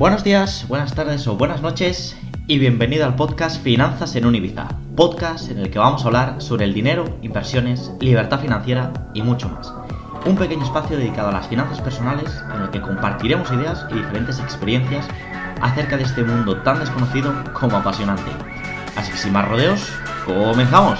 Buenos días, buenas tardes o buenas noches y bienvenido al podcast Finanzas en un Ibiza, podcast en el que vamos a hablar sobre el dinero, inversiones, libertad financiera y mucho más. Un pequeño espacio dedicado a las finanzas personales en el que compartiremos ideas y diferentes experiencias acerca de este mundo tan desconocido como apasionante. Así que sin más rodeos, ¡comenzamos!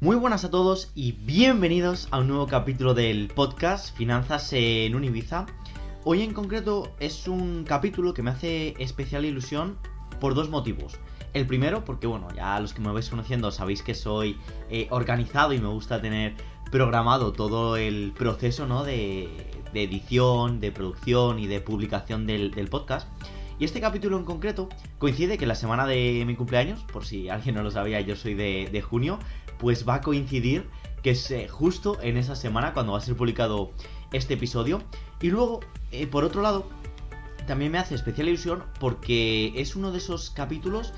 Muy buenas a todos y bienvenidos a un nuevo capítulo del podcast Finanzas en un Ibiza. Hoy en concreto es un capítulo que me hace especial ilusión por dos motivos. El primero, porque ya los que me vais conociendo sabéis que soy organizado y me gusta tener programado todo el proceso, ¿no? de edición, de producción y de publicación del podcast. Y este capítulo en concreto coincide que la semana de mi cumpleaños, por si alguien no lo sabía, yo soy de junio, pues va a coincidir que es justo en esa semana cuando va a ser publicado este episodio. Y luego, por otro lado, también me hace especial ilusión porque es uno de esos capítulos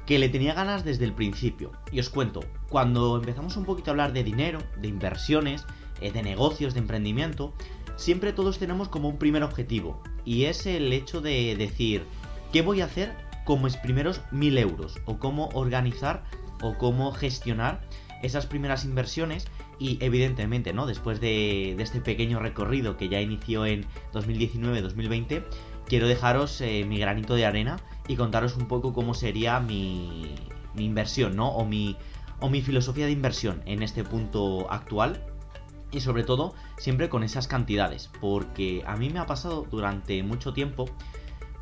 que le tenía ganas desde el principio. Y os cuento, cuando empezamos un poquito a hablar de dinero, de inversiones, de negocios, de emprendimiento, siempre todos tenemos como un primer objetivo. Y es el hecho de decir, ¿qué voy a hacer con mis primeros 1.000 euros? O cómo organizar o cómo gestionar esas primeras inversiones. Y evidentemente, ¿no? Después de este pequeño recorrido que ya inició en 2019-2020, quiero dejaros mi granito de arena y contaros un poco cómo sería mi inversión, ¿no? O mi filosofía de inversión en este punto actual. Y sobre todo, siempre con esas cantidades. Porque a mí me ha pasado durante mucho tiempo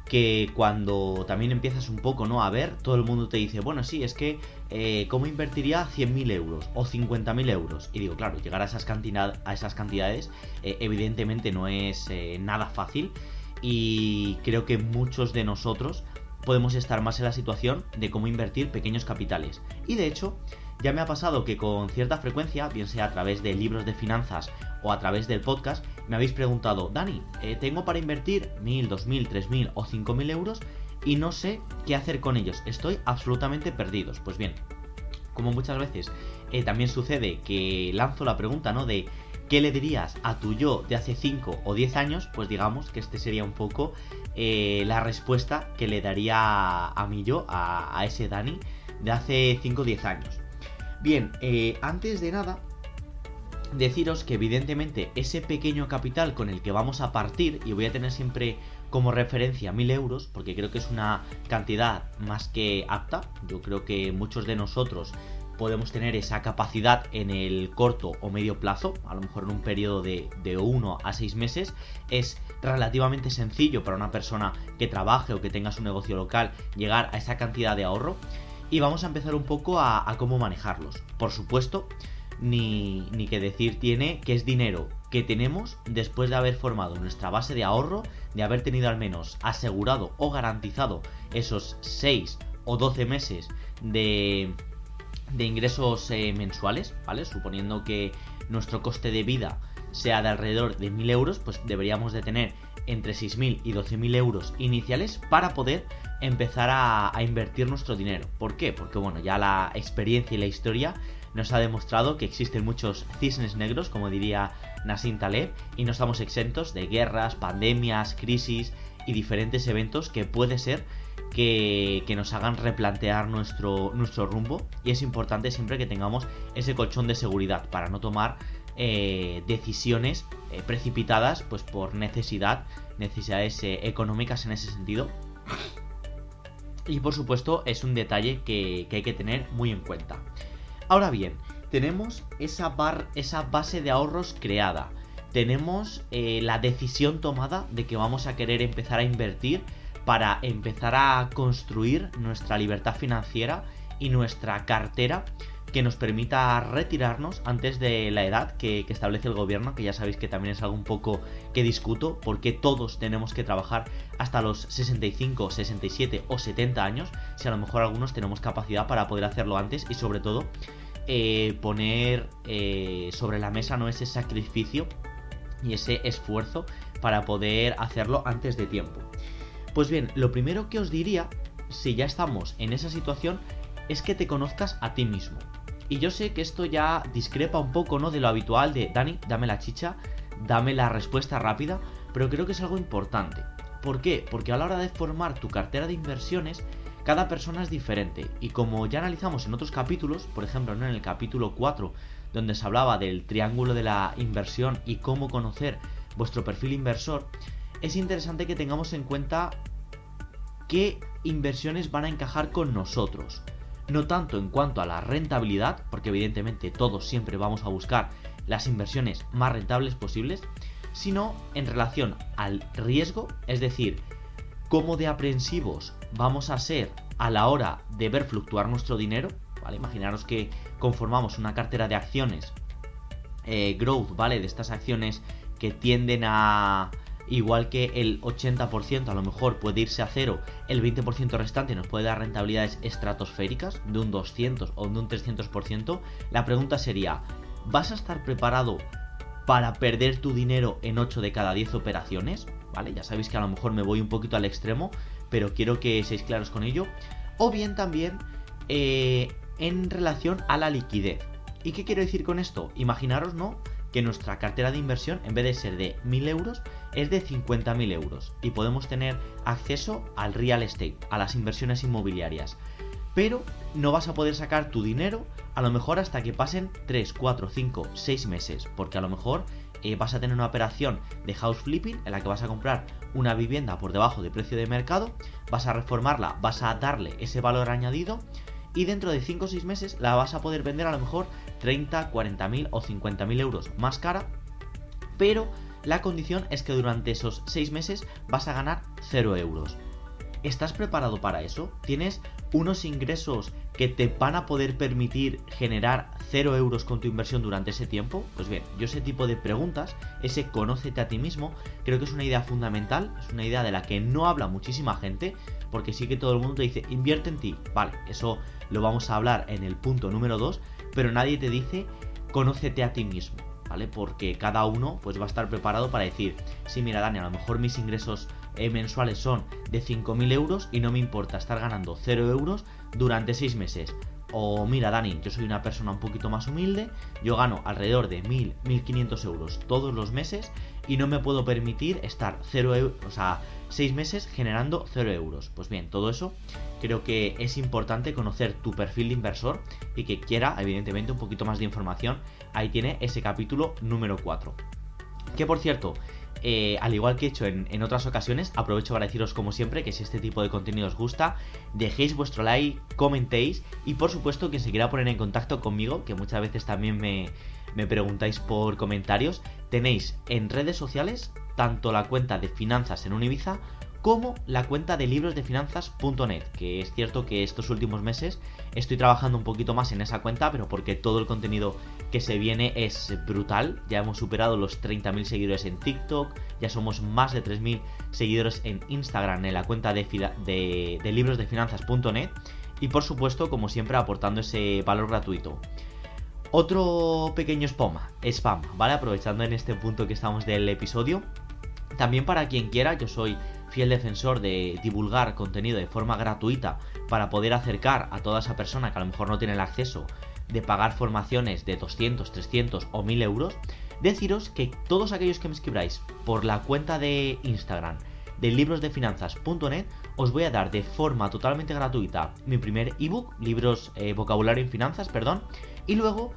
que cuando también empiezas un poco, ¿no? A ver, todo el mundo te dice, bueno, sí, es que ¿cómo invertiría 100.000 euros o 50.000 euros? Y digo, claro, llegar a esas cantidades evidentemente no es nada fácil. Y creo que muchos de nosotros podemos estar más en la situación de cómo invertir pequeños capitales. Y de hecho, ya me ha pasado que con cierta frecuencia, bien sea a través de libros de finanzas o a través del podcast, me habéis preguntado, Dani, tengo para invertir 1.000, 2.000, 3.000 o 5.000 euros y no sé qué hacer con ellos, estoy absolutamente perdidos. Pues bien, como muchas veces también sucede que lanzo la pregunta, ¿no? De ¿qué le dirías a tu yo de hace 5 o 10 años? Pues digamos que este sería un poco la respuesta que le daría a mi yo, a ese Dani de hace 5 o 10 años. Bien, antes de nada, deciros que evidentemente ese pequeño capital con el que vamos a partir, y voy a tener siempre como referencia 1.000 euros, porque creo que es una cantidad más que apta. Yo creo que muchos de nosotros podemos tener esa capacidad en el corto o medio plazo, a lo mejor en un periodo de 1 a 6 meses. Es relativamente sencillo para una persona que trabaje o que tenga su negocio local llegar a esa cantidad de ahorro. Y vamos a empezar un poco a cómo manejarlos. Por supuesto, ni que decir tiene que es dinero que tenemos después de haber formado nuestra base de ahorro, de haber tenido al menos asegurado o garantizado esos 6 o 12 meses de ingresos mensuales, ¿vale? Suponiendo que nuestro coste de vida sea de alrededor de 1.000 euros, pues deberíamos de tener entre 6.000 y 12.000 euros iniciales para poder empezar a invertir nuestro dinero. ¿Por qué? Porque ya la experiencia y la historia nos ha demostrado que existen muchos cisnes negros, como diría Nassim Taleb, y no estamos exentos de guerras, pandemias, crisis y diferentes eventos que puede ser que nos hagan replantear nuestro rumbo. Y es importante siempre que tengamos ese colchón de seguridad para no tomar decisiones precipitadas pues por necesidades económicas en ese sentido. Y por supuesto es un detalle que hay que tener muy en cuenta. Ahora bien, tenemos esa base de ahorros creada. Tenemos la decisión tomada de que vamos a querer empezar a invertir para empezar a construir nuestra libertad financiera y nuestra cartera que nos permita retirarnos antes de la edad que establece el gobierno, que ya sabéis que también es algo un poco que discuto, porque todos tenemos que trabajar hasta los 65, 67 o 70 años, si a lo mejor algunos tenemos capacidad para poder hacerlo antes y sobre todo poner sobre la mesa, ¿no?, ese sacrificio y ese esfuerzo para poder hacerlo antes de tiempo. Pues bien, lo primero que os diría, si ya estamos en esa situación, es que te conozcas a ti mismo. Y yo sé que esto ya discrepa un poco, ¿no?, de lo habitual de Dani, dame la chicha, dame la respuesta rápida, pero creo que es algo importante. ¿Por qué? Porque a la hora de formar tu cartera de inversiones, cada persona es diferente. Y como ya analizamos en otros capítulos, por ejemplo, ¿no?, en el capítulo 4, donde se hablaba del triángulo de la inversión y cómo conocer vuestro perfil inversor, es interesante que tengamos en cuenta qué inversiones van a encajar con nosotros. No tanto en cuanto a la rentabilidad, porque evidentemente todos siempre vamos a buscar las inversiones más rentables posibles, sino en relación al riesgo, es decir, cómo de aprensivos vamos a ser a la hora de ver fluctuar nuestro dinero, ¿vale? Imaginaros que conformamos una cartera de acciones growth, ¿vale? De estas acciones que tienden a... Igual que el 80% a lo mejor puede irse a cero, el 20% restante nos puede dar rentabilidades estratosféricas de un 200 o de un 300%. La pregunta sería, ¿vas a estar preparado para perder tu dinero en 8 de cada 10 operaciones? ¿Vale? Ya sabéis que a lo mejor me voy un poquito al extremo, pero quiero que seáis claros con ello. O bien también en relación a la liquidez. ¿Y qué quiero decir con esto? Imaginaros, ¿no?, que nuestra cartera de inversión, en vez de ser de 1.000 euros, es de 50.000 euros y podemos tener acceso al real estate, a las inversiones inmobiliarias. Pero no vas a poder sacar tu dinero a lo mejor hasta que pasen 3, 4, 5, 6 meses, porque a lo mejor vas a tener una operación de house flipping en la que vas a comprar una vivienda por debajo de precio de mercado, vas a reformarla, vas a darle ese valor añadido y dentro de 5 o 6 meses la vas a poder vender a lo mejor 30, 40.000 o 50.000 euros más cara, pero la condición es que durante esos 6 meses vas a ganar 0 euros. ¿Estás preparado para eso? ¿Tienes unos ingresos que te van a poder permitir generar 0 euros con tu inversión durante ese tiempo? Pues bien, yo ese tipo de preguntas, ese conócete a ti mismo, creo que es una idea fundamental, es una idea de la que no habla muchísima gente, porque sí que todo el mundo te dice, invierte en ti, vale, eso lo vamos a hablar en el punto número 2, pero nadie te dice, conócete a ti mismo, ¿vale? Porque cada uno pues va a estar preparado para decir, sí, mira, Dani, a lo mejor mis ingresos mensuales son de 5.000 euros y no me importa estar ganando 0 euros durante 6 meses. O mira, Dani, yo soy una persona un poquito más humilde, yo gano alrededor de 1.000, 1.500 euros todos los meses y no me puedo permitir estar 0 euros, o sea, 6 meses generando 0 euros. Pues bien, todo eso creo que es importante conocer tu perfil de inversor y que quiera, evidentemente, un poquito más de información. Ahí tiene ese capítulo número 4. Que por cierto, al igual que he hecho en otras ocasiones, aprovecho para deciros como siempre que si este tipo de contenido os gusta, dejéis vuestro like, comentéis y por supuesto quien se quiera poner en contacto conmigo, que muchas veces también me preguntáis por comentarios, tenéis en redes sociales tanto la cuenta de Finanzas en Univiza como la cuenta de librosdefinanzas.net, que es cierto que estos últimos meses estoy trabajando un poquito más en esa cuenta, pero porque todo el contenido que se viene es brutal. Ya hemos superado los 30.000 seguidores en TikTok, ya somos más de 3.000 seguidores en Instagram en la cuenta de librosdefinanzas.net y por supuesto, como siempre, aportando ese valor gratuito. Otro pequeño spam, ¿vale? Aprovechando en este punto que estamos del episodio. También para quien quiera, yo soy fiel defensor de divulgar contenido de forma gratuita para poder acercar a toda esa persona que a lo mejor no tiene el acceso de pagar formaciones de 200, 300 o 1.000 euros. Deciros que todos aquellos que me escribáis por la cuenta de Instagram de librosdefinanzas.net os voy a dar de forma totalmente gratuita mi primer ebook, vocabulario en finanzas, y luego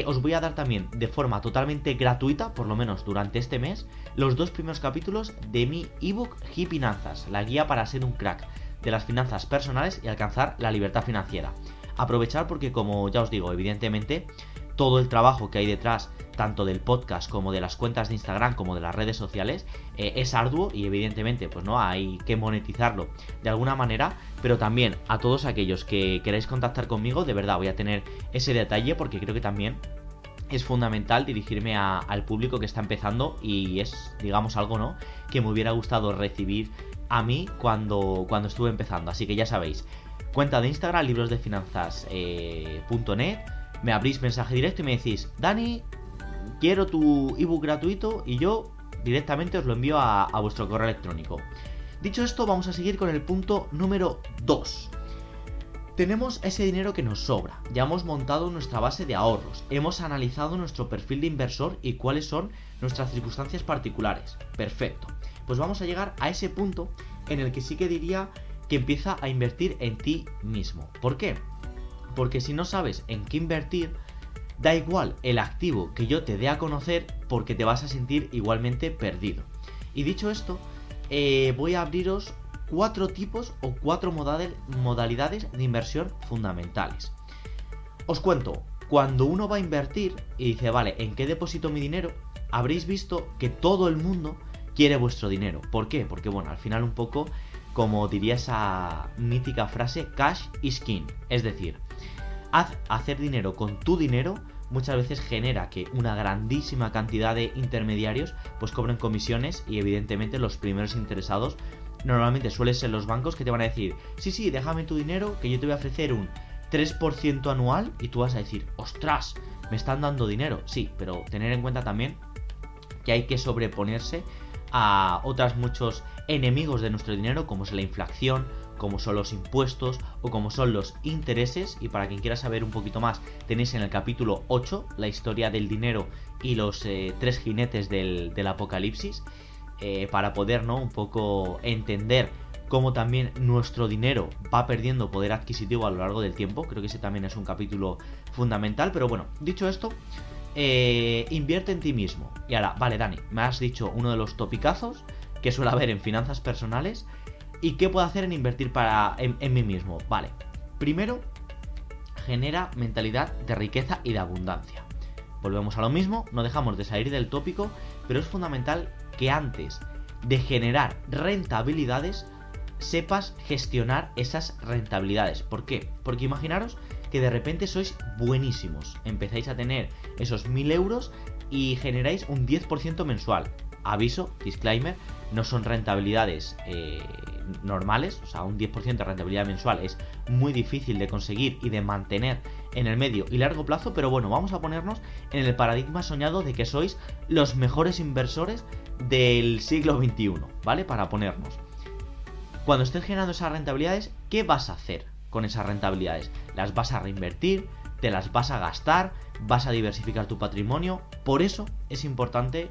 os voy a dar también de forma totalmente gratuita, por lo menos durante este mes, los 2 primeros capítulos de mi ebook Finanzas, la guía para ser un crack de las finanzas personales y alcanzar la libertad financiera. Aprovechar porque, como ya os digo, evidentemente todo el trabajo que hay detrás, tanto del podcast como de las cuentas de Instagram como de las redes sociales, es arduo y evidentemente pues no hay que monetizarlo de alguna manera, pero también a todos aquellos que queráis contactar conmigo, de verdad voy a tener ese detalle porque creo que también es fundamental dirigirme al público que está empezando y es, digamos, algo, ¿no?, que me hubiera gustado recibir a mí cuando estuve empezando. Así que ya sabéis, cuenta de Instagram, librosdefinanzas.net, me abrís mensaje directo y me decís, Dani, quiero tu ebook gratuito y yo directamente os lo envío a vuestro correo electrónico. Dicho esto, vamos a seguir con el punto número 2. Tenemos ese dinero que nos sobra, ya hemos montado nuestra base de ahorros, hemos analizado nuestro perfil de inversor y cuáles son nuestras circunstancias particulares. Perfecto. Pues vamos a llegar a ese punto en el que sí que diría que empieza a invertir en ti mismo. ¿Por qué? Porque si no sabes en qué invertir, da igual el activo que yo te dé a conocer porque te vas a sentir igualmente perdido. Y dicho esto, voy a abriros 4 tipos o 4 modalidades de inversión fundamentales. Os cuento, cuando uno va a invertir y dice, vale, ¿en qué deposito mi dinero? Habréis visto que todo el mundo quiere vuestro dinero. ¿Por qué? Porque bueno, al final un poco, como diría esa mítica frase, cash is king. Es decir, hacer dinero con tu dinero muchas veces genera que una grandísima cantidad de intermediarios pues cobren comisiones y evidentemente los primeros interesados normalmente suelen ser los bancos que te van a decir, sí, déjame tu dinero que yo te voy a ofrecer un 3% anual y tú vas a decir, ostras, me están dando dinero. Sí, pero tener en cuenta también que hay que sobreponerse a otros muchos enemigos de nuestro dinero como es la inflación, como son los impuestos o como son los intereses. Y para quien quiera saber un poquito más, tenéis en el capítulo 8 la historia del dinero y los 3 jinetes del apocalipsis, para poder, ¿no?, un poco entender cómo también nuestro dinero va perdiendo poder adquisitivo a lo largo del tiempo. Creo que ese también es un capítulo fundamental. Pero bueno, dicho esto, invierte en ti mismo. Y ahora, vale, Dani, me has dicho uno de los topicazos que suele haber en finanzas personales. ¿Y qué puedo hacer en invertir en mí mismo? Vale, primero, genera mentalidad de riqueza y de abundancia. Volvemos a lo mismo, no dejamos de salir del tópico, pero es fundamental que antes de generar rentabilidades, sepas gestionar esas rentabilidades. ¿Por qué? Porque imaginaros que de repente sois buenísimos, empezáis a tener esos 1000 euros y generáis un 10% mensual. Aviso, disclaimer, no son rentabilidades normales, o sea, un 10% de rentabilidad mensual es muy difícil de conseguir y de mantener en el medio y largo plazo, pero bueno, vamos a ponernos en el paradigma soñado de que sois los mejores inversores del siglo XXI, ¿vale? Para ponernos. Cuando estés generando esas rentabilidades, ¿qué vas a hacer con esas rentabilidades? ¿Las vas a reinvertir? ¿Te las vas a gastar? ¿Vas a diversificar tu patrimonio? Por eso es importante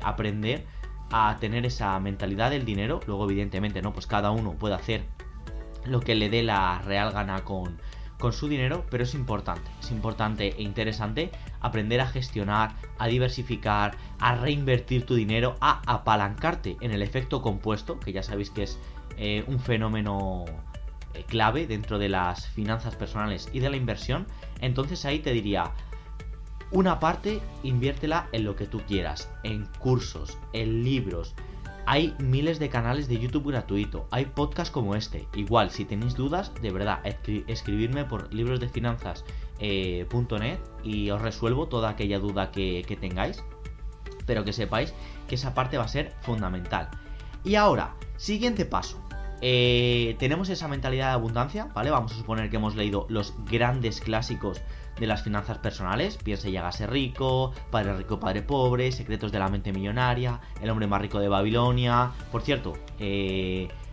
aprender a tener esa mentalidad del dinero. Luego, evidentemente, ¿no?, pues cada uno puede hacer lo que le dé la real gana con su dinero, pero es importante e interesante aprender a gestionar, a diversificar, a reinvertir tu dinero, a apalancarte en el efecto compuesto, que ya sabéis que es un fenómeno clave dentro de las finanzas personales y de la inversión. Entonces ahí te diría, una parte inviértela en lo que tú quieras, en cursos, en libros. Hay miles de canales de YouTube gratuito, hay podcasts como este. Igual, si tenéis dudas, de verdad, escribidme por librosdefinanzas.net y os resuelvo toda aquella duda que tengáis. Pero que sepáis que esa parte va a ser fundamental. Y ahora, siguiente paso. Tenemos esa mentalidad de abundancia, ¿vale? Vamos a suponer que hemos leído los grandes clásicos de las finanzas personales. Piense y hágase rico, Padre Rico, Padre Pobre, Secretos de la Mente Millonaria, El Hombre Más Rico de Babilonia. Por cierto,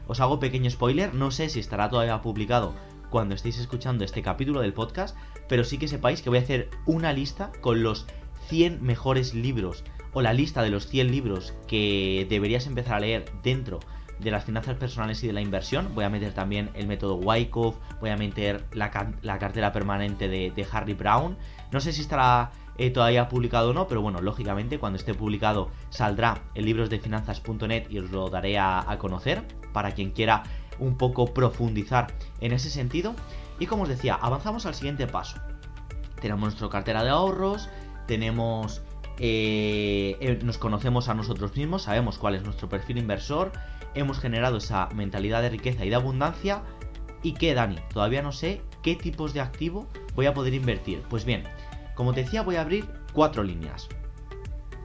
os hago pequeño spoiler, no sé si estará todavía publicado cuando estéis escuchando este capítulo del podcast, pero sí que sepáis que voy a hacer una lista con los 100 mejores libros, o la lista de los 100 libros que deberías empezar a leer dentro de las finanzas personales y de la inversión. Voy a meter también el método Wyckoff, voy a meter la cartera permanente de Harry Brown. No sé si estará todavía publicado o no, pero bueno, lógicamente cuando esté publicado saldrá en librosdefinanzas.net y os lo daré a conocer para quien quiera un poco profundizar en ese sentido. Y como os decía, avanzamos al siguiente paso. Tenemos nuestra cartera de ahorros, tenemos nos conocemos a nosotros mismos, sabemos cuál es nuestro perfil inversor, hemos generado esa mentalidad de riqueza y de abundancia. ¿Y qué, Dani? Todavía no sé qué tipos de activo voy a poder invertir. Pues bien, como te decía, voy a abrir 4 líneas.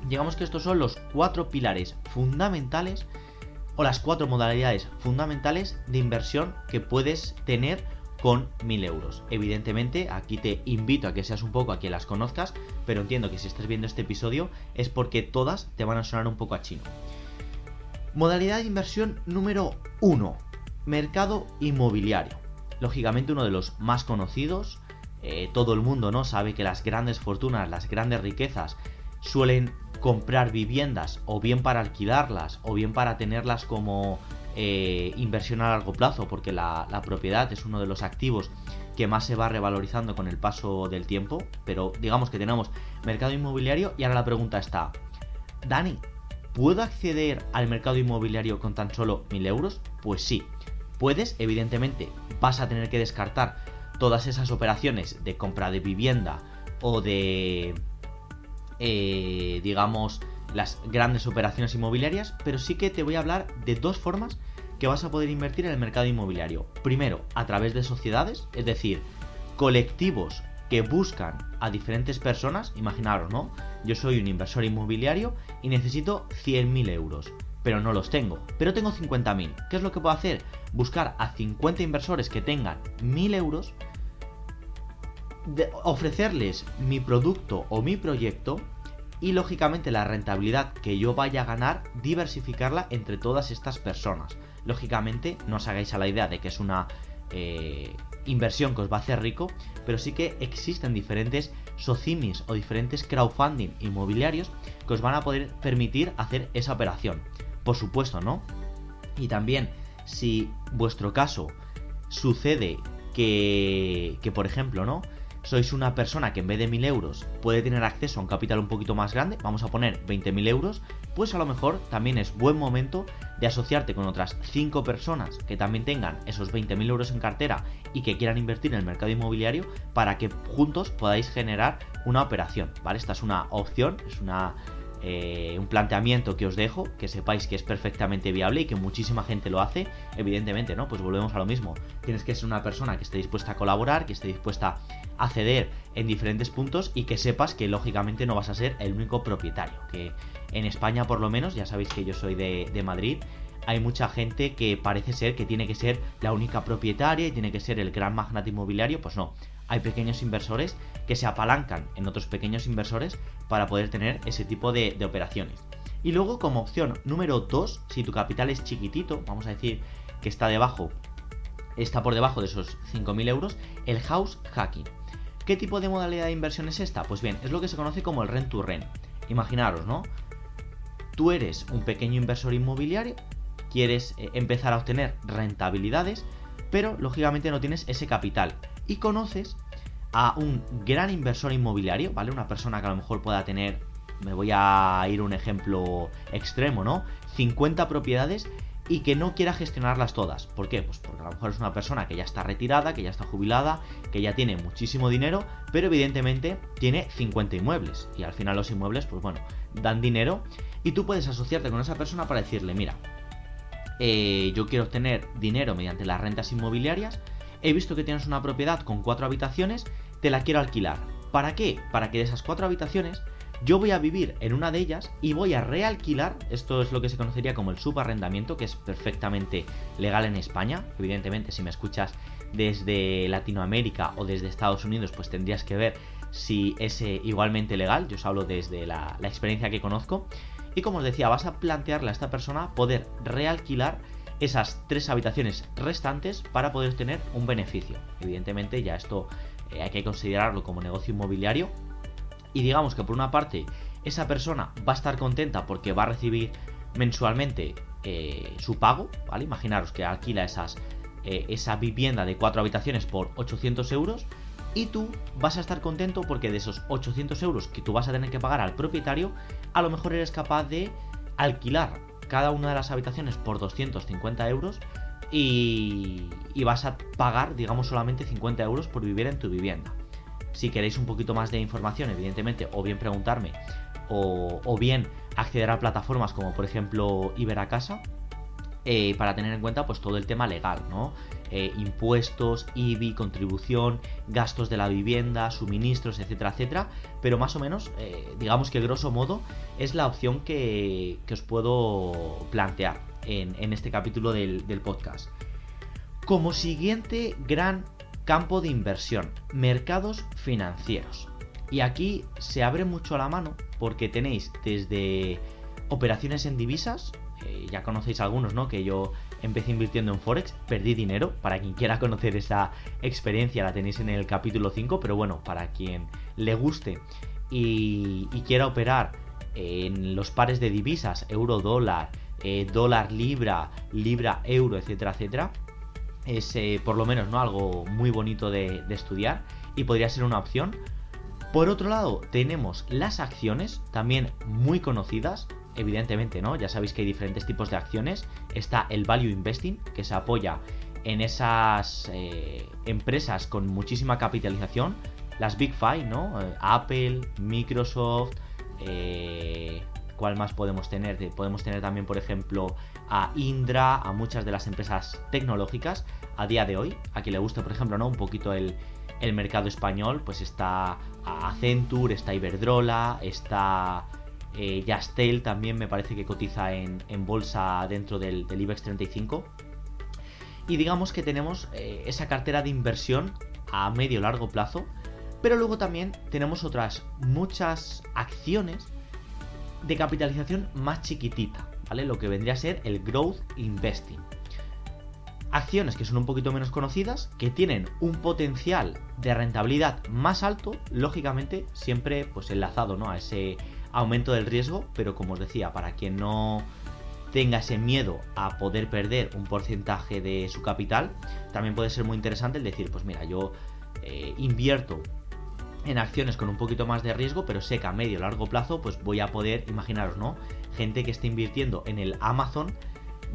Digamos que estos son los 4 pilares fundamentales o las 4 modalidades fundamentales de inversión que puedes tener con 1000 euros. Evidentemente, aquí te invito a que seas un poco a que las conozcas, pero entiendo que si estás viendo este episodio es porque todas te van a sonar un poco a chino. Modalidad de inversión número 1. Mercado inmobiliario. Lógicamente uno de los más conocidos. Todo el mundo, ¿no?, sabe que las grandes fortunas, las grandes riquezas suelen comprar viviendas o bien para alquilarlas o bien para tenerlas como inversión a largo plazo, porque la propiedad es uno de los activos que más se va revalorizando con el paso del tiempo. Pero digamos que tenemos mercado inmobiliario y ahora la pregunta está: Dani, ¿puedo acceder al mercado inmobiliario con tan solo 1.000 euros? Pues sí, puedes. Evidentemente vas a tener que descartar todas esas operaciones de compra de vivienda o de, digamos, las grandes operaciones inmobiliarias, pero sí que te voy a hablar de dos formas que vas a poder invertir en el mercado inmobiliario. Primero, a través de sociedades, es decir, colectivos que buscan a diferentes personas. Imaginaros, ¿no? Yo soy un inversor inmobiliario y necesito 100.000 euros, pero no los tengo, pero tengo 50.000. ¿Qué es lo que puedo hacer? Buscar a 50 inversores que tengan 1.000 euros, ofrecerles mi producto o mi proyecto y lógicamente la rentabilidad que yo vaya a ganar, diversificarla entre todas estas personas. Lógicamente no os hagáis a la idea de que es una inversión que os va a hacer rico, pero sí que existen diferentes socimis o diferentes crowdfunding inmobiliarios que os van a poder permitir hacer esa operación. Por supuesto, ¿no? Y también, si vuestro caso sucede que por ejemplo, ¿no?, sois una persona que en vez de 1.000 euros puede tener acceso a un capital un poquito más grande, vamos a poner 20.000 euros, pues a lo mejor también es buen momento de asociarte con otras 5 personas que también tengan esos 20.000 euros en cartera y que quieran invertir en el mercado inmobiliario para que juntos podáis generar una operación, ¿vale? Esta es una opción, es un planteamiento que os dejo, que sepáis que es perfectamente viable y que muchísima gente lo hace. Evidentemente, ¿no? Pues volvemos a lo mismo. Tienes que ser una persona que esté dispuesta a colaborar, que esté dispuesta a ceder en diferentes puntos y que sepas que lógicamente no vas a ser el único propietario. Que en España, por lo menos, ya sabéis que yo soy de Madrid, hay mucha gente que parece ser que tiene que ser la única propietaria y tiene que ser el gran magnate inmobiliario. Pues no, hay pequeños inversores que se apalancan en otros pequeños inversores para poder tener ese tipo de operaciones. Y luego, como opción número 2, si tu capital es chiquitito, vamos a decir que está por debajo de esos 5.000 euros, el house hacking. ¿Qué tipo de modalidad de inversión es esta? Pues bien, es lo que se conoce como el rent to rent. Imaginaros, ¿no? Tú eres un pequeño inversor inmobiliario, quieres empezar a obtener rentabilidades, pero lógicamente no tienes ese capital y conoces a un gran inversor inmobiliario, ¿vale? Una persona que a lo mejor pueda tener, me voy a ir a un ejemplo extremo, ¿no?, 50 propiedades y que no quiera gestionarlas todas. ¿Por qué? Pues porque a lo mejor es una persona que ya está retirada, que ya está jubilada, que ya tiene muchísimo dinero, pero evidentemente tiene 50 inmuebles y al final los inmuebles, pues bueno, dan dinero y tú puedes asociarte con esa persona para decirle: mira, yo quiero obtener dinero mediante las rentas inmobiliarias. He visto que tienes una propiedad con 4 habitaciones, te la quiero alquilar. ¿Para qué? Para que de esas 4 habitaciones yo voy a vivir en una de ellas y voy a realquilar. Esto es lo que se conocería como el subarrendamiento, que es perfectamente legal en España. Evidentemente, si me escuchas desde Latinoamérica o desde Estados Unidos, pues tendrías que ver si es igualmente legal. Yo os hablo desde la experiencia que conozco. Y como os decía, vas a plantearle a esta persona poder realquilar esas 3 habitaciones restantes para poder tener un beneficio. Evidentemente ya esto hay que considerarlo como negocio inmobiliario. Y digamos que por una parte esa persona va a estar contenta porque va a recibir mensualmente su pago, ¿vale? Imaginaros que alquila esa vivienda de 4 habitaciones por 800 euros y tú vas a estar contento porque de esos 800 euros que tú vas a tener que pagar al propietario, a lo mejor eres capaz de alquilar cada una de las habitaciones por 250 euros y vas a pagar, digamos, solamente 50 euros por vivir en tu vivienda. Si queréis un poquito más de información, evidentemente, o bien preguntarme o bien acceder a plataformas como por ejemplo Iberacasa, para tener en cuenta pues todo el tema legal, ¿no? Impuestos, IBI, contribución, gastos de la vivienda, suministros, etcétera, etcétera. Pero más o menos, digamos que grosso modo es la opción que os puedo plantear en este capítulo del podcast. Como siguiente gran campo de inversión, mercados financieros. Y aquí se abre mucho la mano porque tenéis desde operaciones en divisas, ya conocéis algunos, ¿no? Que yo empecé invirtiendo en Forex, perdí dinero. Para quien quiera conocer esa experiencia la tenéis en el capítulo 5, pero bueno, para quien le guste y quiera operar en los pares de divisas, euro-dólar, dólar-libra, libra-euro, etcétera, etcétera, es por lo menos, ¿no?, algo muy bonito de estudiar y podría ser una opción. Por otro lado, tenemos las acciones, también muy conocidas, evidentemente, ¿no? Ya sabéis que hay diferentes tipos de acciones. Está el Value Investing, que se apoya en esas empresas con muchísima capitalización, las Big Five, ¿no? Apple, Microsoft, ¿cuál más podemos tener? Podemos tener también, por ejemplo, a Indra, a muchas de las empresas tecnológicas a día de hoy. A quien le guste, por ejemplo, ¿no?, un poquito el mercado español, pues está Accenture, está Iberdrola, está Yastel, también me parece que cotiza en bolsa dentro del IBEX 35. Y digamos que tenemos esa cartera de inversión a medio largo plazo, pero luego también tenemos otras muchas acciones de capitalización más chiquitita, ¿vale? Lo que vendría a ser el Growth Investing. Acciones que son un poquito menos conocidas, que tienen un potencial de rentabilidad más alto, lógicamente siempre pues enlazado, ¿no?, a ese aumento del riesgo, pero como os decía, para quien no tenga ese miedo a poder perder un porcentaje de su capital, también puede ser muy interesante el decir, pues mira, yo invierto en acciones con un poquito más de riesgo, pero sé que a medio o largo plazo pues voy a poder, imaginaros, ¿no?, gente que esté invirtiendo en el Amazon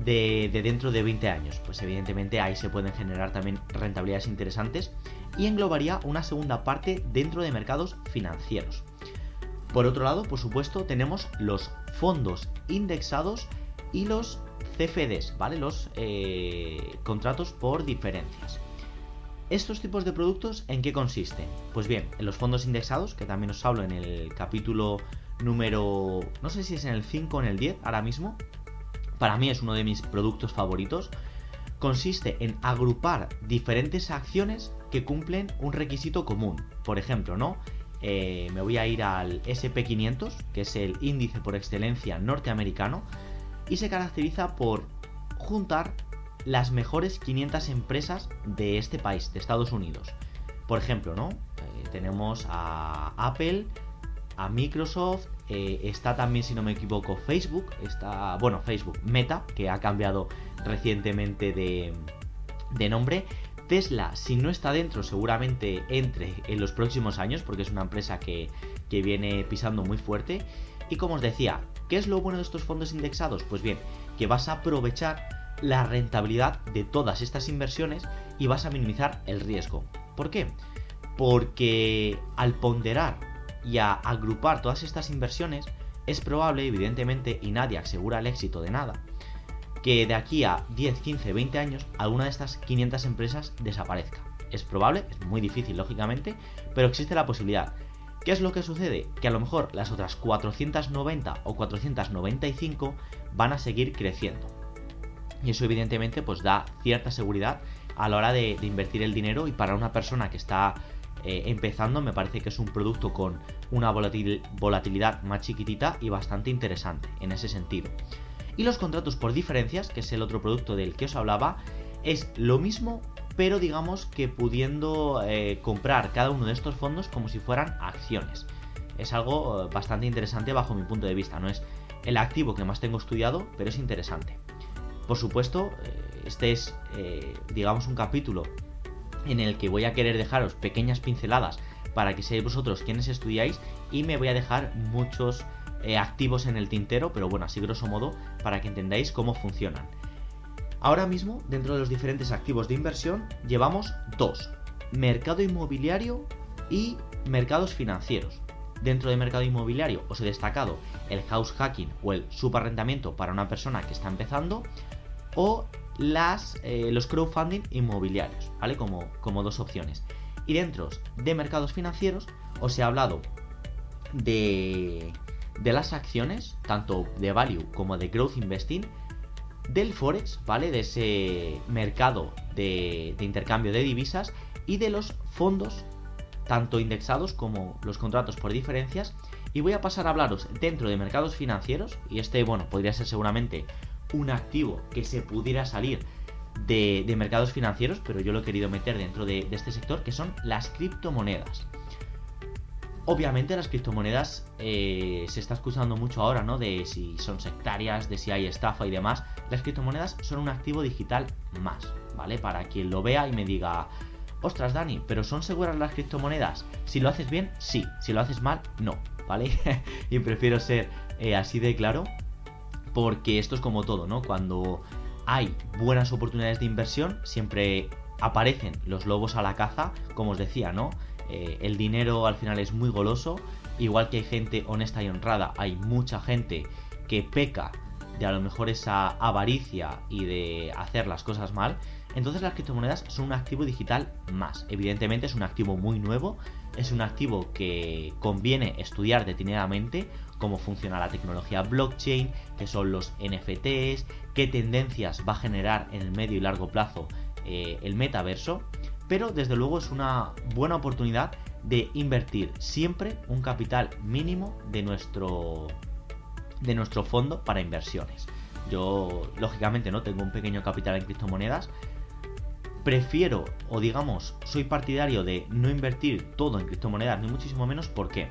de dentro de 20 años, pues evidentemente ahí se pueden generar también rentabilidades interesantes, y englobaría una segunda parte dentro de mercados financieros. Por otro lado, por supuesto, tenemos los fondos indexados y los CFDs, ¿vale? Los contratos por diferencias. ¿Estos tipos de productos en qué consisten? Pues bien, en los fondos indexados, que también os hablo en el capítulo número, no sé si es en el 5 o en el 10 ahora mismo. Para mí es uno de mis productos favoritos. Consiste en agrupar diferentes acciones que cumplen un requisito común. Por ejemplo, ¿no? Me voy a ir al SP500, que es el índice por excelencia norteamericano, y se caracteriza por juntar las mejores 500 empresas de este país, de Estados Unidos. Por ejemplo, ¿no? Tenemos a Apple, a Microsoft, está también, si no me equivoco, Facebook, Facebook, Meta, que ha cambiado recientemente de nombre. Tesla, si no está dentro, seguramente entre en los próximos años, porque es una empresa que viene pisando muy fuerte. Y como os decía, ¿qué es lo bueno de estos fondos indexados? Pues bien, que vas a aprovechar la rentabilidad de todas estas inversiones y vas a minimizar el riesgo. ¿Por qué? Porque al ponderar y a agrupar todas estas inversiones, es probable, evidentemente, y nadie asegura el éxito de nada, que de aquí a 10, 15, 20 años alguna de estas 500 empresas desaparezca. Es probable, es muy difícil lógicamente, pero existe la posibilidad. ¿Qué es lo que sucede? Que a lo mejor las otras 490 o 495 van a seguir creciendo. Y eso evidentemente pues da cierta seguridad a la hora de invertir el dinero, y para una persona que está empezando me parece que es un producto con una volatilidad más chiquitita y bastante interesante en ese sentido. Y los contratos por diferencias, que es el otro producto del que os hablaba, es lo mismo, pero digamos que pudiendo comprar cada uno de estos fondos como si fueran acciones. Es algo bastante interesante bajo mi punto de vista. No es el activo que más tengo estudiado, pero es interesante. Por supuesto, este es digamos un capítulo en el que voy a querer dejaros pequeñas pinceladas para que seáis vosotros quienes estudiáis, y me voy a dejar muchos activos en el tintero, pero bueno, así grosso modo, para que entendáis cómo funcionan. Ahora mismo, dentro de los diferentes activos de inversión, llevamos dos: mercado inmobiliario y mercados financieros. Dentro de mercado inmobiliario os he destacado el house hacking o el subarrendamiento para una persona que está empezando, o los crowdfunding inmobiliarios, ¿vale? Como dos opciones. Y dentro de mercados financieros os he hablado de las acciones, tanto de value como de growth investing, del forex, ¿vale? De ese mercado de intercambio de divisas, y de los fondos, tanto indexados como los contratos por diferencias. Y voy a pasar a hablaros dentro de mercados financieros, y este, bueno, podría ser seguramente un activo que se pudiera salir de mercados financieros, pero yo lo he querido meter dentro de este sector, que son las criptomonedas. Obviamente las criptomonedas se está escuchando mucho ahora, ¿no? De si son sectarias, de si hay estafa y demás. Las criptomonedas son un activo digital más, ¿vale? Para quien lo vea y me diga, ostras Dani, ¿pero son seguras las criptomonedas? Si lo haces bien, sí. Si lo haces mal, no, ¿vale? Y prefiero ser así de claro, porque esto es como todo, ¿no? Cuando hay buenas oportunidades de inversión, siempre aparecen los lobos a la caza, como os decía, ¿no? El dinero al final es muy goloso, igual que hay gente honesta y honrada, hay mucha gente que peca de a lo mejor esa avaricia y de hacer las cosas mal. Entonces las criptomonedas son un activo digital más. Evidentemente es un activo muy nuevo, es un activo que conviene estudiar detenidamente cómo funciona la tecnología blockchain, qué son los NFTs, qué tendencias va a generar en el medio y largo plazo el metaverso. Pero desde luego es una buena oportunidad de invertir siempre un capital mínimo de nuestro fondo para inversiones. Yo, lógicamente, no tengo un pequeño capital en criptomonedas. Prefiero, o digamos, soy partidario de no invertir todo en criptomonedas, ni muchísimo menos. ¿Por qué?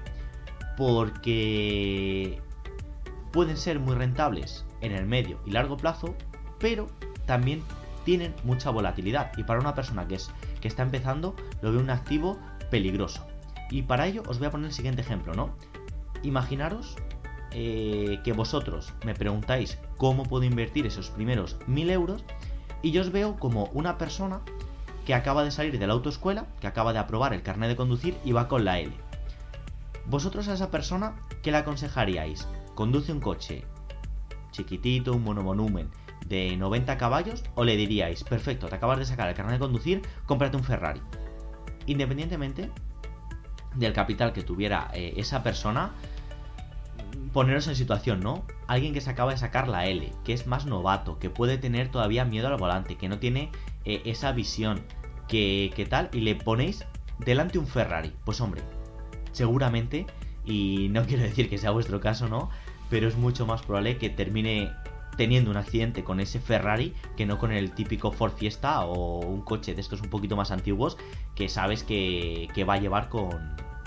Porque pueden ser muy rentables en el medio y largo plazo, pero también tienen mucha volatilidad. Y para una persona que está empezando, lo veo un activo peligroso. Y para ello os voy a poner el siguiente ejemplo, ¿no? Imaginaros que vosotros me preguntáis cómo puedo invertir esos primeros 1000 euros y yo os veo como una persona que acaba de salir de la autoescuela, que acaba de aprobar el carnet de conducir y va con la L. Vosotros a esa persona, ¿qué le aconsejaríais? ¿Conduce un coche chiquitito, un monovolumen de 90 caballos, o le diríais, perfecto, te acabas de sacar el carnet de conducir, cómprate un Ferrari? Independientemente del capital que tuviera esa persona, poneros en situación, ¿no? Alguien que se acaba de sacar la L, que es más novato, que puede tener todavía miedo al volante, que no tiene esa visión, que tal, y le ponéis delante un Ferrari. Pues hombre, seguramente, y no quiero decir que sea vuestro caso, ¿no? Pero es mucho más probable que termine teniendo un accidente con ese Ferrari que no con el típico Ford Fiesta o un coche de estos un poquito más antiguos que sabes que va a llevar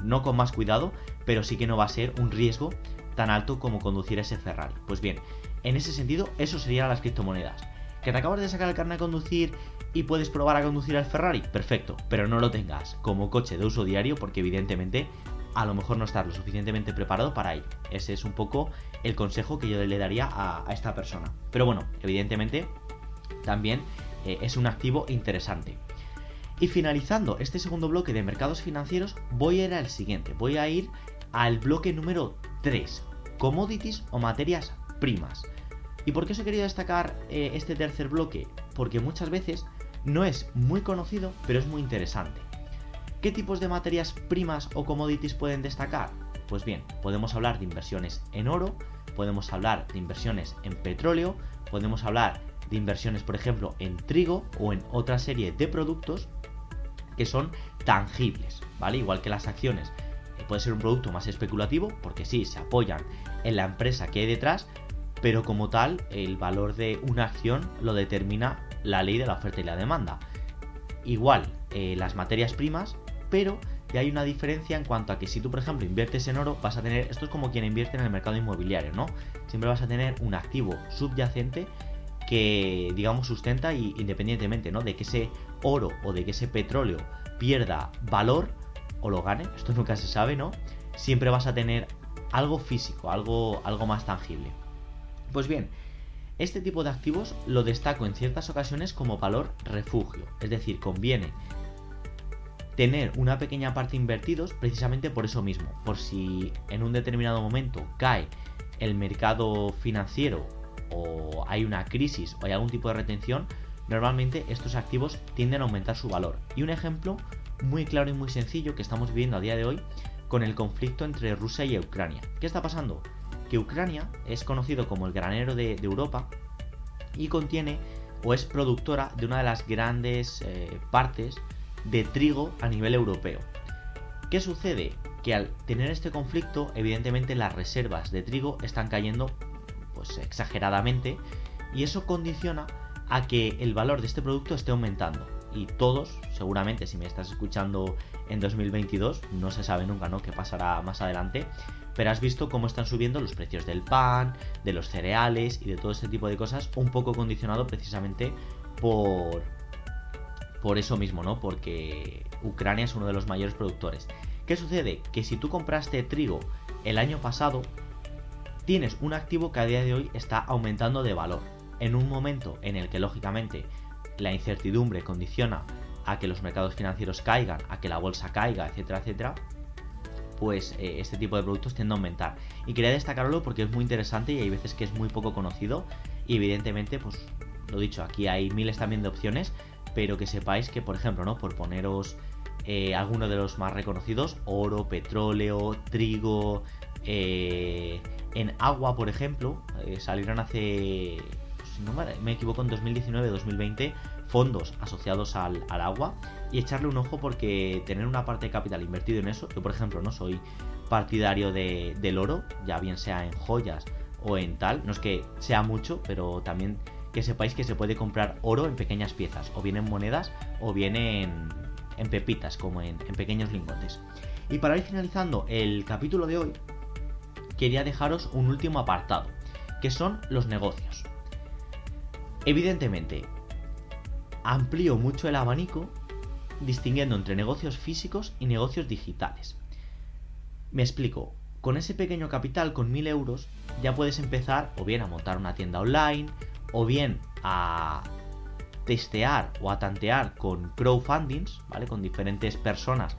no con más cuidado, pero sí que no va a ser un riesgo tan alto como conducir ese Ferrari. Pues bien, en ese sentido, eso serían las criptomonedas. ¿Que te acabas de sacar el carnet de conducir y puedes probar a conducir el Ferrari? Perfecto, pero no lo tengas como coche de uso diario porque evidentemente a lo mejor no estás lo suficientemente preparado para ello. Ese es un poco el consejo que yo le daría a esta persona. Pero bueno, evidentemente también es un activo interesante. Y finalizando este segundo bloque de mercados financieros, voy a ir al siguiente. Voy a ir al bloque número 3, commodities o materias primas. ¿Y por qué os he querido destacar este tercer bloque? Porque muchas veces no es muy conocido, pero es muy interesante. ¿Qué tipos de materias primas o commodities pueden destacar? Pues bien, podemos hablar de inversiones en oro, podemos hablar de inversiones en petróleo, podemos hablar de inversiones, por ejemplo, en trigo o en otra serie de productos que son tangibles, ¿vale? Igual que las acciones. Puede ser un producto más especulativo, porque sí, se apoyan en la empresa que hay detrás, pero como tal, el valor de una acción lo determina la ley de la oferta y la demanda. Igual, las materias primas, pero ya hay una diferencia en cuanto a que si tú, por ejemplo, inviertes en oro, vas a tener, esto es como quien invierte en el mercado inmobiliario, ¿no? Siempre vas a tener un activo subyacente que, digamos, sustenta y independientemente, ¿no? De que ese oro o de que ese petróleo pierda valor o lo gane, esto nunca se sabe, ¿no? Siempre vas a tener algo físico, algo más tangible. Pues bien, este tipo de activos lo destaco en ciertas ocasiones como valor refugio, es decir, conviene tener una pequeña parte invertidos precisamente por eso mismo, por si en un determinado momento cae el mercado financiero o hay una crisis o hay algún tipo de retención, normalmente estos activos tienden a aumentar su valor. Y un ejemplo muy claro y muy sencillo que estamos viviendo a día de hoy con el conflicto entre Rusia y Ucrania. ¿Qué está pasando? Que Ucrania es conocido como el granero de Europa y contiene o es productora de una de las grandes partes de trigo a nivel europeo. ¿Qué sucede? Que al tener este conflicto, evidentemente las reservas de trigo están cayendo pues exageradamente y eso condiciona a que el valor de este producto esté aumentando. Y todos, seguramente, si me estás escuchando en 2022, no se sabe nunca, ¿no?, qué pasará más adelante, pero has visto cómo están subiendo los precios del pan, de los cereales y de todo este tipo de cosas, un poco condicionado precisamente por eso mismo, ¿no? Porque Ucrania es uno de los mayores productores. ¿Qué sucede? Que si tú compraste trigo el año pasado, tienes un activo que a día de hoy está aumentando de valor. En un momento en el que, lógicamente, la incertidumbre condiciona a que los mercados financieros caigan, a que la bolsa caiga, etcétera, etcétera, pues este tipo de productos tiende a aumentar. Y quería destacarlo porque es muy interesante y hay veces que es muy poco conocido. Y evidentemente, pues lo dicho, aquí hay miles también de opciones, pero que sepáis que, por ejemplo, ¿no?, por poneros algunos de los más reconocidos: oro, petróleo, trigo, en agua, por ejemplo, salieron hace, si no me equivoco, en 2019-2020 fondos asociados al agua, y echarle un ojo porque tener una parte de capital invertido en eso, yo por ejemplo no soy partidario del oro, ya bien sea en joyas o en tal, no es que sea mucho, pero también que sepáis que se puede comprar oro en pequeñas piezas, o bien en monedas o bien en pepitas, como en pequeños lingotes. Y para ir finalizando el capítulo de hoy, quería dejaros un último apartado, que son los negocios. Evidentemente, amplío mucho el abanico distinguiendo entre negocios físicos y negocios digitales. Me explico. Con ese pequeño capital, con 1.000 euros, ya puedes empezar o bien a montar una tienda online, o bien a testear o a tantear con crowdfundings, ¿vale?, con diferentes personas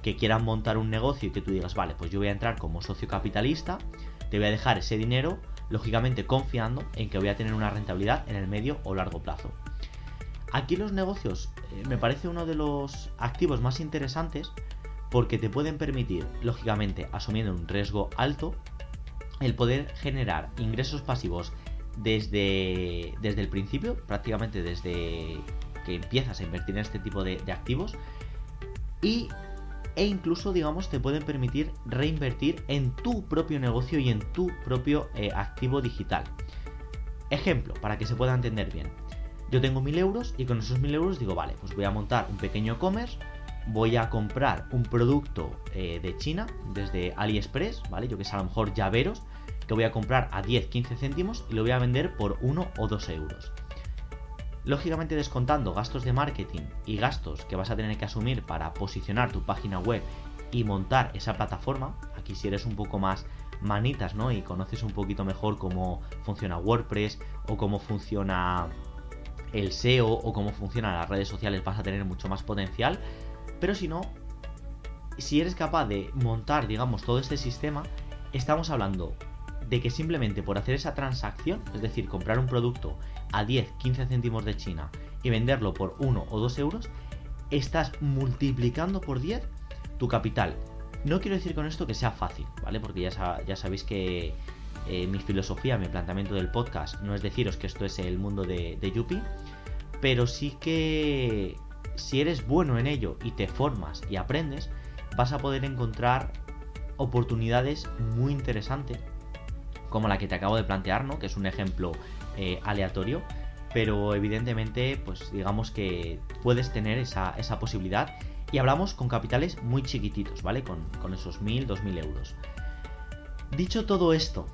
que quieran montar un negocio y que tú digas, vale, pues yo voy a entrar como socio capitalista, te voy a dejar ese dinero, lógicamente confiando en que voy a tener una rentabilidad en el medio o largo plazo. Aquí los negocios me parece uno de los activos más interesantes porque te pueden permitir, lógicamente asumiendo un riesgo alto, el poder generar ingresos pasivos desde el principio, prácticamente desde que empiezas a invertir en este tipo de activos, e incluso, digamos, te pueden permitir reinvertir en tu propio negocio y en tu propio activo digital. Ejemplo, para que se pueda entender bien. Yo tengo 1.000 euros y con esos 1.000 euros digo, vale, pues voy a montar un pequeño e-commerce, voy a comprar un producto de China, desde AliExpress, ¿vale? Yo que sé, a lo mejor llaveros, que voy a comprar a 10-15 céntimos y lo voy a vender por 1 o 2 euros. Lógicamente descontando gastos de marketing y gastos que vas a tener que asumir para posicionar tu página web y montar esa plataforma. Aquí si eres un poco más manitas, ¿no?, y conoces un poquito mejor cómo funciona WordPress o cómo funciona el SEO o cómo funcionan las redes sociales, vas a tener mucho más potencial. Pero si no, si eres capaz de montar, digamos, todo este sistema, estamos hablando de que simplemente por hacer esa transacción, es decir, comprar un producto a 10-15 céntimos de China y venderlo por 1 o 2 euros, estás multiplicando por 10 tu capital. No quiero decir con esto que sea fácil, ¿vale? Porque ya sabéis que mi filosofía, mi planteamiento del podcast no es deciros que esto es el mundo de Yuppie, pero sí que si eres bueno en ello y te formas y aprendes, vas a poder encontrar oportunidades muy interesantes, como la que te acabo de plantear, ¿no?, que es un ejemplo aleatorio, pero evidentemente, pues digamos que puedes tener esa posibilidad, y hablamos con capitales muy chiquititos, ¿vale? Con esos 1.000, 2.000 euros. Dicho todo esto,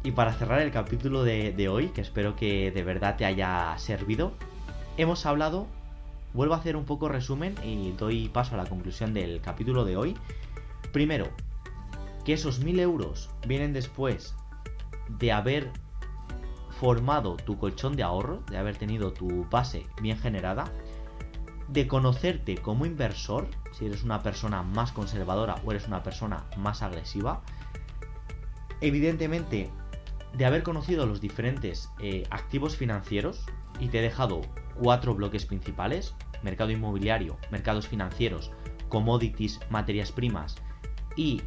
y para cerrar el capítulo de hoy, que espero que de verdad te haya servido, hemos hablado, vuelvo a hacer un poco resumen y doy paso a la conclusión del capítulo de hoy. Primero, que esos 1.000 euros vienen después de haber formado tu colchón de ahorro, de haber tenido tu base bien generada, de conocerte como inversor, si eres una persona más conservadora o eres una persona más agresiva, evidentemente de haber conocido los diferentes activos financieros, y te he dejado 4 bloques principales: mercado inmobiliario, mercados financieros, commodities, materias primas y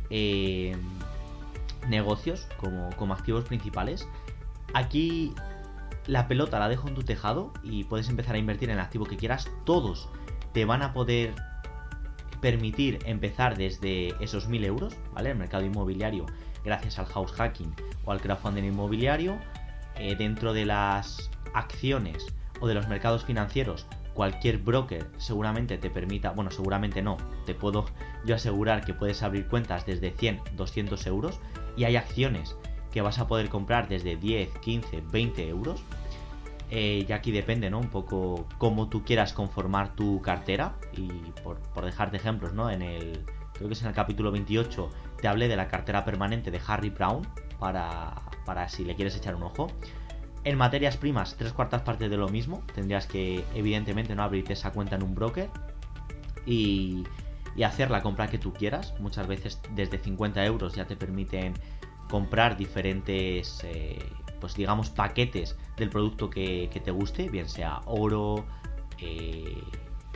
negocios como activos principales. Aquí la pelota la dejo en tu tejado y puedes empezar a invertir en el activo que quieras. Todos te van a poder permitir empezar desde esos 1.000 euros, ¿vale? El mercado inmobiliario, gracias al house hacking o al crowdfunding inmobiliario, dentro de las acciones o de los mercados financieros, cualquier broker seguramente te permita, bueno, seguramente no, te puedo yo asegurar que puedes abrir cuentas desde 100, 200 euros, y hay acciones que vas a poder comprar desde 10, 15, 20 euros. Y aquí depende, ¿no? Un poco cómo tú quieras conformar tu cartera. Y por dejarte ejemplos, ¿no? Creo que es en el capítulo 28 te hablé de la cartera permanente de Harry Brown para si le quieres echar un ojo. En materias primas, 3/4 partes de lo mismo. Tendrías que, evidentemente, no abrirte esa cuenta en un broker y hacer la compra que tú quieras. Muchas veces desde 50 euros ya te permiten comprar diferentes pues digamos paquetes del producto que te guste, bien sea oro,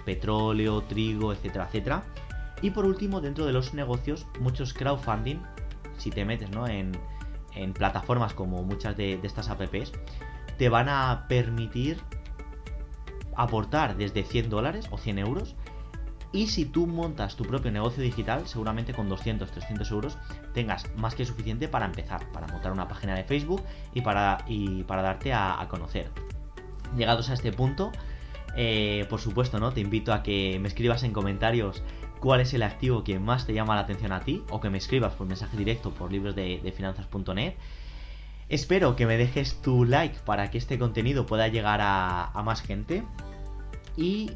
petróleo, trigo, etcétera, etcétera. Y por último, dentro de los negocios, muchos crowdfunding, si te metes, ¿no? en plataformas como muchas de estas apps, te van a permitir aportar desde $100 o 100 euros. Y si tú montas tu propio negocio digital, seguramente con 200, 300 euros tengas más que suficiente para empezar, para montar una página de Facebook y para darte a conocer. Llegados a este punto, por supuesto, ¿no? Te invito a que me escribas en comentarios cuál es el activo que más te llama la atención a ti, o que me escribas por mensaje directo por libros-de-finanzas.net. Espero que me dejes tu like para que este contenido pueda llegar a más gente. Y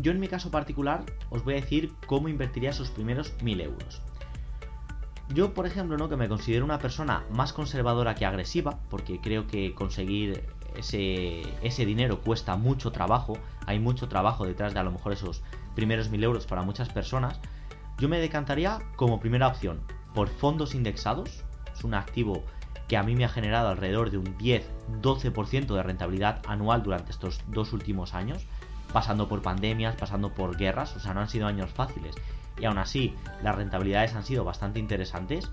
yo en mi caso particular os voy a decir cómo invertiría esos primeros 1000 euros. Yo, por ejemplo, ¿no? Que me considero una persona más conservadora que agresiva, porque creo que conseguir ese dinero cuesta mucho trabajo. Hay mucho trabajo detrás de a lo mejor esos primeros 1000 euros para muchas personas. Yo me decantaría como primera opción por fondos indexados. Es un activo que a mí me ha generado alrededor de un 10-12% de rentabilidad anual durante estos 2 últimos años, pasando por pandemias, pasando por guerras. O sea, no han sido años fáciles, y aún así las rentabilidades han sido bastante interesantes,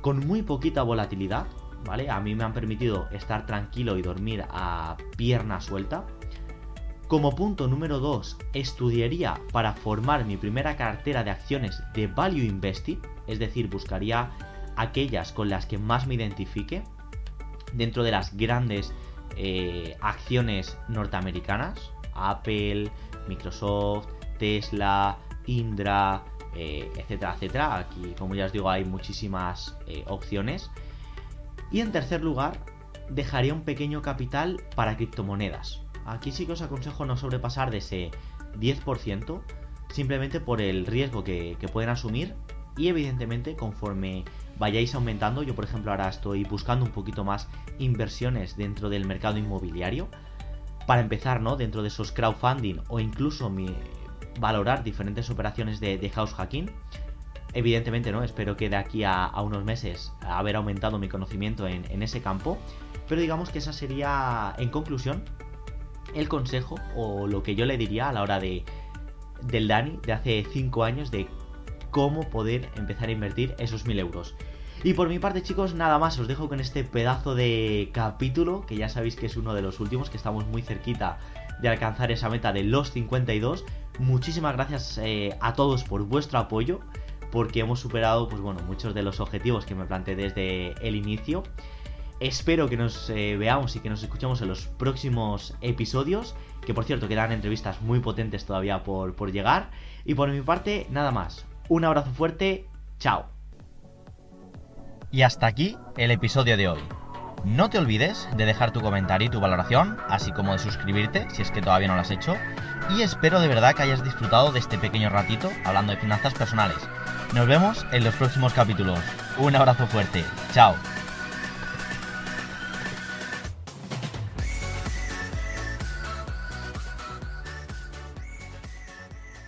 con muy poquita volatilidad, ¿vale? A mí me han permitido estar tranquilo y dormir a pierna suelta. Como punto número 2, estudiaría para formar mi primera cartera de acciones de Value Investing, es decir, buscaría aquellas con las que más me identifique dentro de las grandes acciones norteamericanas: Apple, Microsoft, Tesla, Indra, etcétera, etcétera. Aquí, como ya os digo, hay muchísimas opciones. Y en tercer lugar, dejaría un pequeño capital para criptomonedas. Aquí sí que os aconsejo no sobrepasar de ese 10%, simplemente por el riesgo que pueden asumir. Y evidentemente, conforme vayáis aumentando, yo por ejemplo ahora estoy buscando un poquito más inversiones dentro del mercado inmobiliario, para empezar, ¿no? Dentro de esos crowdfunding, o incluso valorar diferentes operaciones de house hacking. Evidentemente, ¿no? Espero que de aquí a unos meses haber aumentado mi conocimiento en ese campo. Pero digamos que esa sería, en conclusión, el consejo, o lo que yo le diría a la hora del Dani de hace 5 años, de cómo poder empezar a invertir esos 1000 euros. Y por mi parte, chicos, nada más, os dejo con este pedazo de capítulo, que ya sabéis que es uno de los últimos, que estamos muy cerquita de alcanzar esa meta de los 52. Muchísimas gracias a todos por vuestro apoyo, porque hemos superado, pues bueno, muchos de los objetivos que me planteé desde el inicio. Espero que nos veamos y que nos escuchemos en los próximos episodios, que por cierto quedan entrevistas muy potentes todavía por llegar. Y por mi parte, nada más. Un abrazo fuerte, chao. Y hasta aquí el episodio de hoy. No te olvides de dejar tu comentario y tu valoración, así como de suscribirte si es que todavía no lo has hecho. Y espero de verdad que hayas disfrutado de este pequeño ratito hablando de finanzas personales. Nos vemos en los próximos capítulos. Un abrazo fuerte, chao.